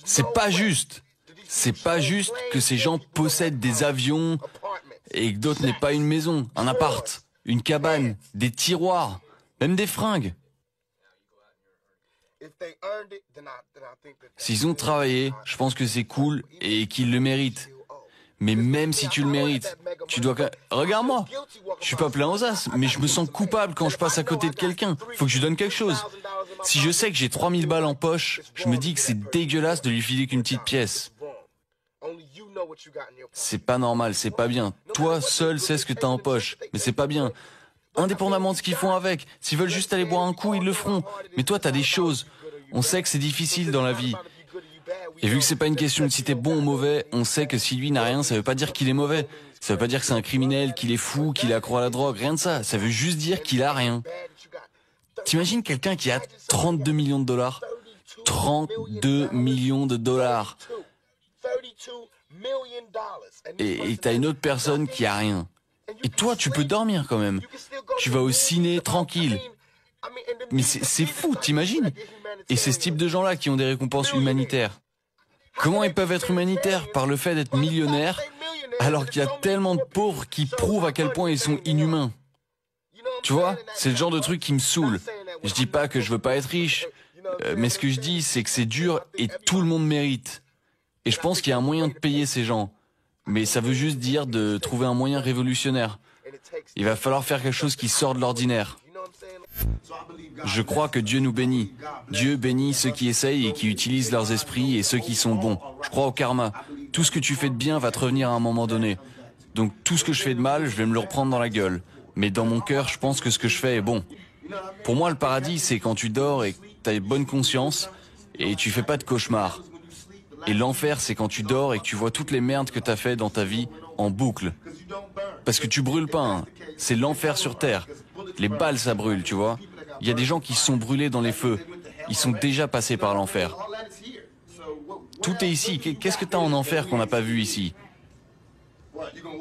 C'est pas juste. C'est pas juste que ces gens possèdent des avions et que d'autres n'aient pas une maison, un appart, une cabane, des tiroirs, même des fringues. S'ils ont travaillé, je pense que c'est cool et qu'ils le méritent. Mais même si tu le mérites, tu dois... Regarde-moi, je suis pas plein aux as, mais je me sens coupable quand je passe à côté de quelqu'un. Faut que je lui donne quelque chose. Si je sais que j'ai 3000 balles en poche, je me dis que c'est dégueulasse de lui filer qu'une petite pièce. C'est pas normal, c'est pas bien. Toi, seul, sais ce que t'as en poche, mais c'est pas bien. Indépendamment de ce qu'ils font avec, s'ils veulent juste aller boire un coup, ils le feront. Mais toi, t'as des choses. On sait que c'est difficile dans la vie. Et vu que c'est pas une question de si t'es bon ou mauvais, on sait que si lui n'a rien, ça veut pas dire qu'il est mauvais. Ça veut pas dire que c'est un criminel, qu'il est fou, qu'il est accro à la drogue, rien de ça. Ça veut juste dire qu'il a rien. T'imagines quelqu'un qui a 32 millions de dollars? 32 millions de dollars. Et t'as une autre personne qui a rien. Et toi, tu peux dormir quand même. Tu vas au ciné tranquille. Mais c'est fou, t'imagines? Et c'est ce type de gens-là qui ont des récompenses humanitaires. Comment ils peuvent être humanitaires? Par le fait d'être millionnaires, alors qu'il y a tellement de pauvres qui prouvent à quel point ils sont inhumains. Tu vois, c'est le genre de truc qui me saoule. Je dis pas que je veux pas être riche, mais ce que je dis, c'est que c'est dur et tout le monde mérite. Et je pense qu'il y a un moyen de payer ces gens. Mais ça veut juste dire de trouver un moyen révolutionnaire. Il va falloir faire quelque chose qui sort de l'ordinaire. Je crois que Dieu nous bénit. Dieu bénit ceux qui essayent et qui utilisent leurs esprits et ceux qui sont bons. Je crois au karma. Tout ce que tu fais de bien va te revenir à un moment donné. Donc tout ce que je fais de mal, je vais me le reprendre dans la gueule. Mais dans mon cœur, je pense que ce que je fais est bon. Pour moi, le paradis, c'est quand tu dors et que tu as une bonne conscience et tu fais pas de cauchemars. Et l'enfer, c'est quand tu dors et que tu vois toutes les merdes que t'as fait dans ta vie en boucle. Parce que tu brûles pas, hein. C'est l'enfer sur terre. Les balles, ça brûle, tu vois. Il y a des gens qui se sont brûlés dans les feux. Ils sont déjà passés par l'enfer. Tout est ici. Qu'est-ce que t'as en enfer qu'on n'a pas vu ici?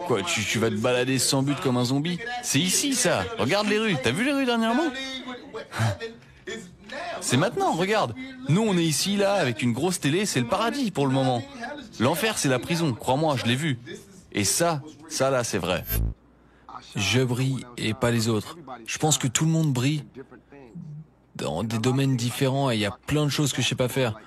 Quoi, tu vas te balader sans but comme un zombie? C'est ici, ça. Regarde les rues. T'as vu les rues dernièrement? C'est maintenant, regarde. Nous, on est ici, là, avec une grosse télé, c'est le paradis pour le moment. L'enfer, c'est la prison, crois-moi, je l'ai vu. Et ça là, c'est vrai. Je brille et pas les autres. Je pense que tout le monde brille dans des domaines différents et il y a plein de choses que je sais pas faire.